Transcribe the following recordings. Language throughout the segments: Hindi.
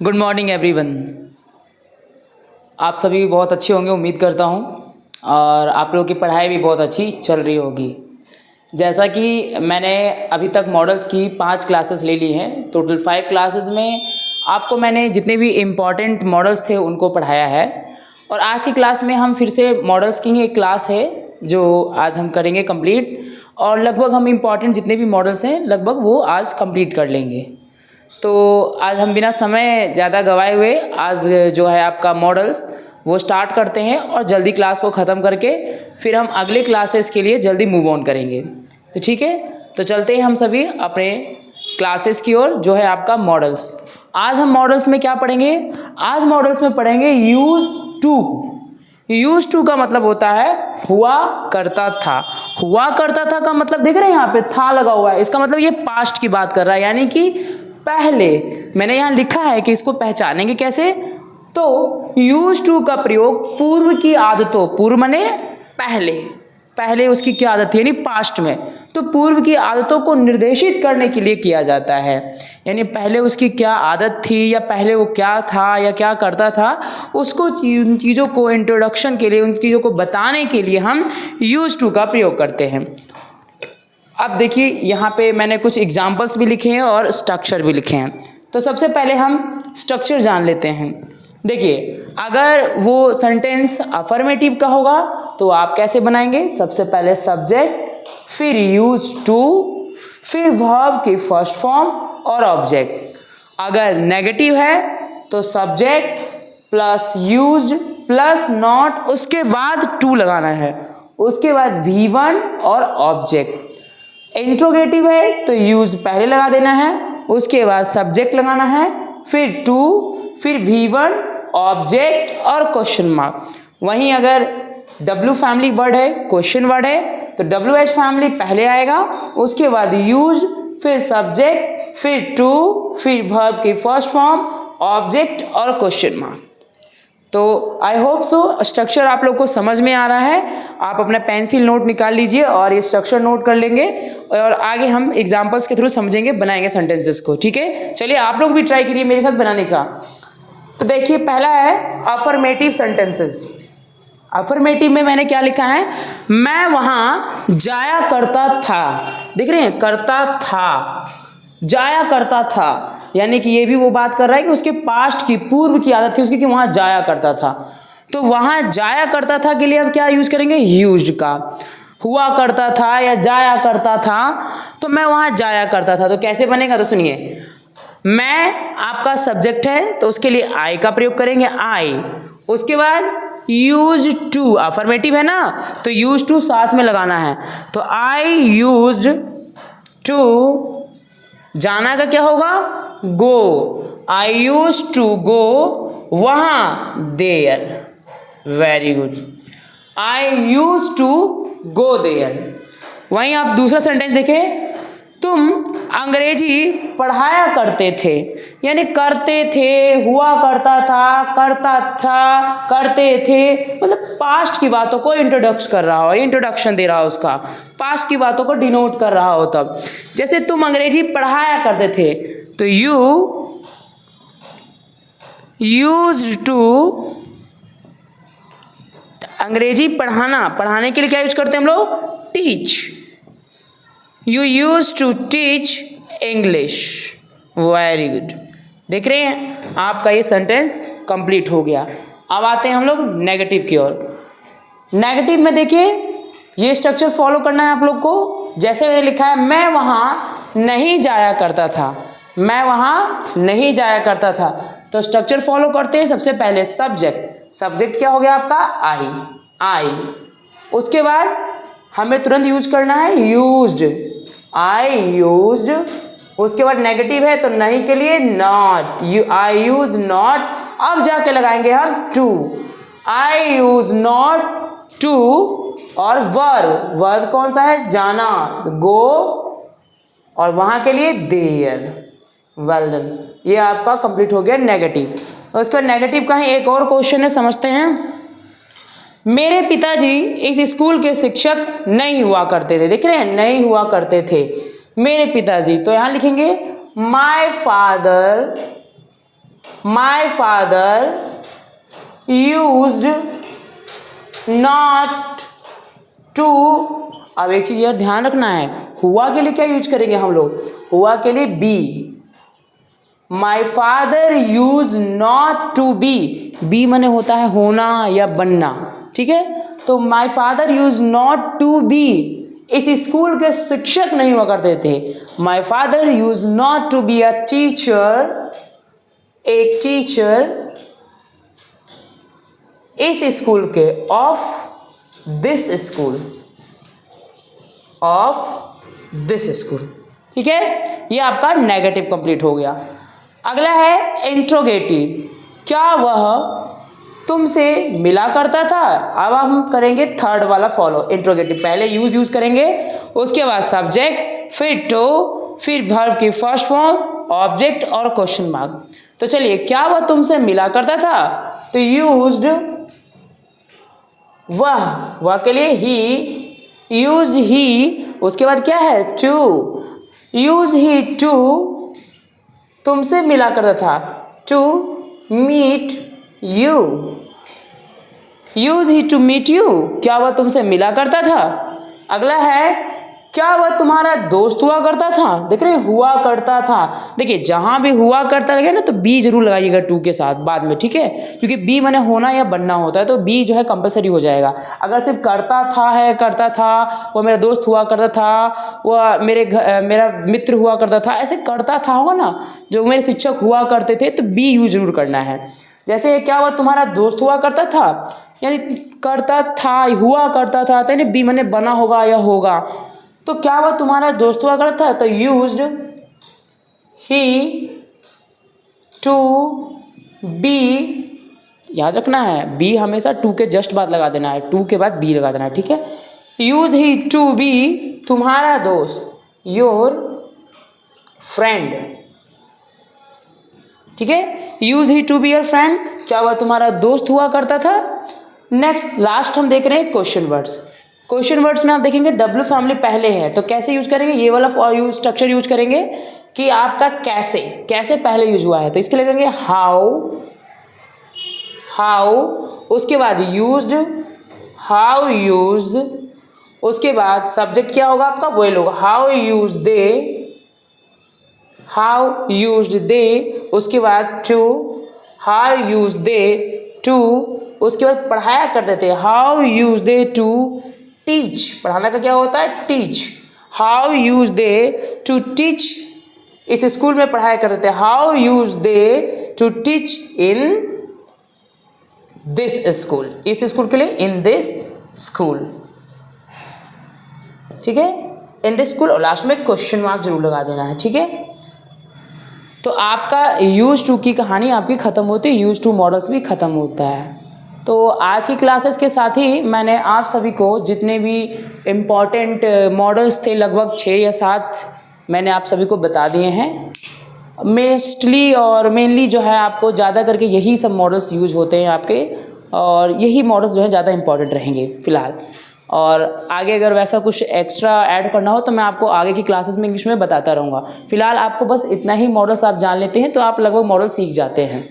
Good morning everyone. आप सभी बहुत अच्छे होंगे उम्मीद करता हूँ, और आप लोगों की पढ़ाई भी बहुत अच्छी चल रही होगी। जैसा कि मैंने अभी तक मॉडल्स की 5 क्लासेस ले ली हैं, टोटल 5 क्लासेस में आपको मैंने जितने भी इम्पॉर्टेंट मॉडल्स थे उनको पढ़ाया है। और आज की क्लास में हम फिर से मॉडल्स की ही एक क्लास है जो आज हम करेंगे कंप्लीट, और लगभग हम इम्पॉर्टेंट जितने भी मॉडल्स हैं लगभग वो आज कंप्लीट कर लेंगे। तो आज हम बिना समय ज़्यादा गवाए हुए आज जो है आपका मॉडल्स वो स्टार्ट करते हैं, और जल्दी क्लास को ख़त्म करके फिर हम अगले क्लासेस के लिए जल्दी मूव ऑन करेंगे। तो ठीक है, तो चलते हैं हम सभी अपने क्लासेस की ओर, जो है आपका मॉडल्स। आज हम मॉडल्स में क्या पढ़ेंगे? आज मॉडल्स में पढ़ेंगे यूज टू। यूज टू का मतलब होता है हुआ करता था। हुआ करता था का मतलब देख रहे हैं यहाँ पे था लगा हुआ है, इसका मतलब ये पास्ट की बात कर रहा है, यानी कि पहले। मैंने यहाँ लिखा है कि इसको पहचानेंगे कैसे, तो यूज टू का प्रयोग पूर्व की आदतों, पूर्व माने पहले, पहले उसकी क्या आदत थी यानी पास्ट में, तो पूर्व की आदतों को निर्देशित करने के लिए किया जाता है। यानी पहले उसकी क्या आदत थी या पहले वो क्या था या क्या करता था, उसको उन चीज़ों को इंट्रोडक्शन के लिए, उन चीज़ों को बताने के लिए हम यूज टू का प्रयोग करते हैं। अब देखिए यहाँ पे मैंने कुछ एग्जाम्पल्स भी लिखे हैं और स्ट्रक्चर भी लिखे हैं। तो सबसे पहले हम स्ट्रक्चर जान लेते हैं। देखिए, अगर वो सेंटेंस अफर्मेटिव का होगा तो आप कैसे बनाएंगे? सबसे पहले सब्जेक्ट, फिर यूज टू, फिर वर्ब की फर्स्ट फॉर्म और ऑब्जेक्ट। अगर नेगेटिव है तो subject plus used plus not, उसके बाद टू लगाना है, उसके बाद V1 और ऑब्जेक्ट। इंट्रोगेटिव है तो यूज पहले लगा देना है, उसके बाद सब्जेक्ट लगाना है, फिर टू, फिर V1 ऑब्जेक्ट और क्वेश्चन मार्क। वहीं अगर W फैमिली वर्ड है, क्वेश्चन वर्ड है, तो WH फैमिली पहले आएगा, उसके बाद यूज, फिर सब्जेक्ट, फिर टू, फिर वर्ब की फर्स्ट फॉर्म, ऑब्जेक्ट और क्वेश्चन मार्क। तो आई होप सो स्ट्रक्चर आप लोग को समझ में आ रहा है। आप अपना पेंसिल नोट निकाल लीजिए और ये स्ट्रक्चर नोट कर लेंगे, और आगे हम एग्जांपल्स के थ्रू समझेंगे, बनाएंगे सेंटेंसेस को। ठीक है, चलिए आप लोग भी ट्राई करिए मेरे साथ बनाने का। तो देखिए, पहला है अफर्मेटिव सेंटेंसेस। अफर्मेटिव में मैंने क्या लिखा है? मैं वहां जाया करता था। देख रहे हैं, करता था, जाया करता था, यानी कि ये भी वो बात कर रहा है कि उसके पास्ट की, पूर्व की आदत थी उसकी कि वहां जाया करता था। तो वहां जाया करता था के लिए अब क्या यूज करेंगे? यूज्ड का। हुआ करता था या जाया करता था, तो मैं वहां जाया करता था, तो कैसे बनेगा? तो सुनिए, मैं आपका सब्जेक्ट है तो उसके लिए आई का प्रयोग करेंगे, आई। उसके बाद यूज टू, अफर्मेटिव है ना, तो यूज टू साथ में लगाना है, तो आई यूज्ड टू। जाना का क्या होगा? गो। आई यूज टू गो वहां, there. Very good, I use to go there. वहीं आप दूसरा सेंटेंस देखें, तुम अंग्रेजी पढ़ाया करते थे, यानी करते थे, हुआ करता था, करता था, करते थे, मतलब पास्ट की बातों को इंट्रोडक्शन कर रहा हो, इंट्रोडक्शन दे रहा हो, उसका पास्ट की बातों को डिनोट कर रहा हो। तब जैसे तुम अंग्रेजी पढ़ाया करते थे, तो यू यूज्ड टू, अंग्रेजी पढ़ाना, पढ़ाने के लिए क्या यूज करते हैं हम लोग? Teach. You use to teach English. Very good. देख रहे हैं, आपका ये सेंटेंस कंप्लीट हो गया। अब आते हैं हम लोग नेगेटिव की ओर। नेगेटिव में देखिए, ये स्ट्रक्चर फॉलो करना है आप लोग को। जैसे मैंने लिखा है, मैं वहां नहीं जाया करता था, मैं वहां नहीं जाया करता था, तो स्ट्रक्चर फॉलो करते हैं। सबसे पहले सब्जेक्ट, सब्जेक्ट क्या हो गया आपका? आई, आई। उसके बाद हमें तुरंत यूज करना है यूज्ड, आई यूज्ड। उसके बाद नेगेटिव है तो नहीं के लिए नॉट, आई यूज नॉट। अब जाके लगाएंगे हम to, I use not to. और वर्ब, वर्ब कौन सा है? जाना, गो, और वहां के लिए देयर। वेल डन, ये आपका कंप्लीट हो गया नेगेटिव। उसके बाद नेगेटिव का ही एक और क्वेश्चन है, समझते हैं। मेरे पिताजी इस स्कूल के शिक्षक नहीं हुआ करते थे। देख रहे हैं, नहीं हुआ करते थे मेरे पिताजी, तो यहां लिखेंगे my father my father used not to. अब एक चीज यार ध्यान रखना है, हुआ के लिए क्या यूज करेंगे हम लोग, हुआ के लिए be. My father use not to be, be माने होता है होना या बनना, ठीक है। तो my father use not to be, इस स्कूल के शिक्षक नहीं हुआ करते थे। My father use not to be a teacher, एक टीचर इस स्कूल के, of this school, of this school, ठीक है। ये आपका नेगेटिव कंप्लीट हो गया। अगला है इंट्रोगेटिव, क्या वह तुमसे मिला करता था। अब हम करेंगे थर्ड वाला फॉलो, इंट्रोगेटिव। पहले यूज करेंगे, उसके बाद सब्जेक्ट, फिर टू, फिर वर्ब की फर्स्ट फॉर्म, ऑब्जेक्ट और क्वेश्चन मार्क। तो चलिए, क्या वह तुमसे मिला करता था, तो यूज्ड वह के लिए ही, यूज ही, उसके बाद क्या है टू, यूज ही टू तुमसे मिला करता था, to meet you, use he to meet you, क्या वह तुमसे मिला करता था। अगला है, क्या वह तुम्हारा दोस्त हुआ करता था। देख रहे हैं, हुआ करता था। देखिए, जहां भी हुआ करता लगे ना तो बी जरूर लगाइएगा टू के साथ बाद में, ठीक है, क्योंकि बी माने होना या बनना होता है, तो बी जो है कंपलसरी हो जाएगा। अगर सिर्फ करता था है, करता था, वो मेरा दोस्त हुआ करता था, वह मेरा मित्र हुआ करता था, ऐसे करता था होगा ना, जो मेरे शिक्षक हुआ करते थे, तो बी यूज जरूर करना है। जैसे क्या वह तुम्हारा दोस्त हुआ करता था, यानी करता था, हुआ करता था, तो बी माने बना होगा या होगा। तो क्या वह तुम्हारा दोस्त हुआ करता था, तो यूज्ड ही टू बी, याद रखना है बी हमेशा टू के जस्ट बाद लगा देना है, टू के बाद बी लगा देना है, ठीक है। यूज ही टू बी तुम्हारा दोस्त, योर फ्रेंड, ठीक है। Use he to be your friend, क्या वह तुम्हारा दोस्त हुआ करता था। नेक्स्ट लास्ट हम देख रहे हैं क्वेश्चन वर्ड्स। क्वेश्चन वर्ड्स में आप देखेंगे डब्ल्यू फैमिली पहले है, तो कैसे यूज करेंगे, ये वाला यूज स्ट्रक्चर यूज करेंगे कि आपका कैसे पहले यूज हुआ है, तो इसके लिए करेंगे हाउ, उसके बाद यूज्ड, हाउ यूज, उसके बाद सब्जेक्ट क्या होगा आपका, वो लोग, हाउ यूज्ड दे, उसके बाद to, how use they to, उसके बाद पढ़ाया करते थे, how use they to teach, पढ़ाना का क्या होता है teach, how use they to teach, इस स्कूल में पढ़ाया करते थे, how use they to teach in this school, इस स्कूल के लिए इन दिस स्कूल, ठीक है, इन दिस स्कूल, और लास्ट में क्वेश्चन मार्क जरूर लगा देना है, ठीक है। तो आपका यूज टू की कहानी आपकी ख़त्म होती है, यूज टू मॉडल्स भी ख़त्म होता है। तो आज की क्लासेस के साथ ही मैंने आप सभी को जितने भी इम्पॉर्टेंट मॉडल्स थे, लगभग 6 या 7 मैंने आप सभी को बता दिए हैं। मोस्टली और मेनली जो है आपको ज़्यादा करके यही सब मॉडल्स यूज होते हैं आपके, और यही मॉडल्स जो है ज़्यादा इंपॉर्टेंट रहेंगे फ़िलहाल। और आगे अगर वैसा कुछ एक्स्ट्रा ऐड करना हो तो मैं आपको आगे की क्लासेस में इंग्लिश में बताता रहूँगा। फ़िलहाल आपको बस इतना ही मॉडल्स आप जान लेते हैं तो आप लगभग मॉडल सीख जाते हैं।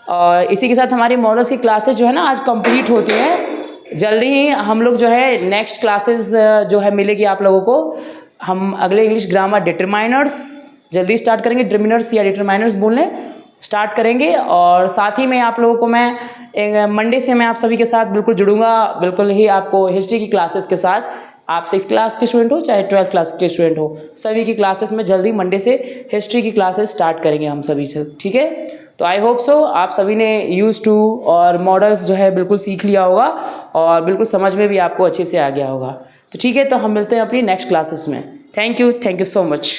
और इसी के साथ हमारी मॉडल्स की क्लासेस जो है ना आज कंप्लीट होती हैं। जल्दी ही हम लोग जो है नेक्स्ट क्लासेस जो है मिलेगी आप लोगों को। हम अगले इंग्लिश ग्रामर डिटरमाइनर्स जल्दी स्टार्ट करेंगे, डिटरमिनर्स या डिटरमाइनर्स बोलने स्टार्ट करेंगे। और साथ ही में आप लोगों को मैं मंडे से मैं आप सभी के साथ बिल्कुल जुड़ूंगा, बिल्कुल ही आपको हिस्ट्री की क्लासेस के साथ। आप 6th क्लास के स्टूडेंट हो चाहे 12th क्लास के स्टूडेंट हो, सभी की क्लासेस में जल्दी मंडे से हिस्ट्री की क्लासेस स्टार्ट करेंगे हम सभी से, ठीक है। तो आई होप सो आप सभी ने यूज टू और मॉडल्स जो है बिल्कुल सीख लिया होगा और बिल्कुल समझ में भी आपको अच्छे से आ गया होगा। तो ठीक है, तो हम मिलते हैं अपनी नेक्स्ट क्लासेस में। Thank you so much.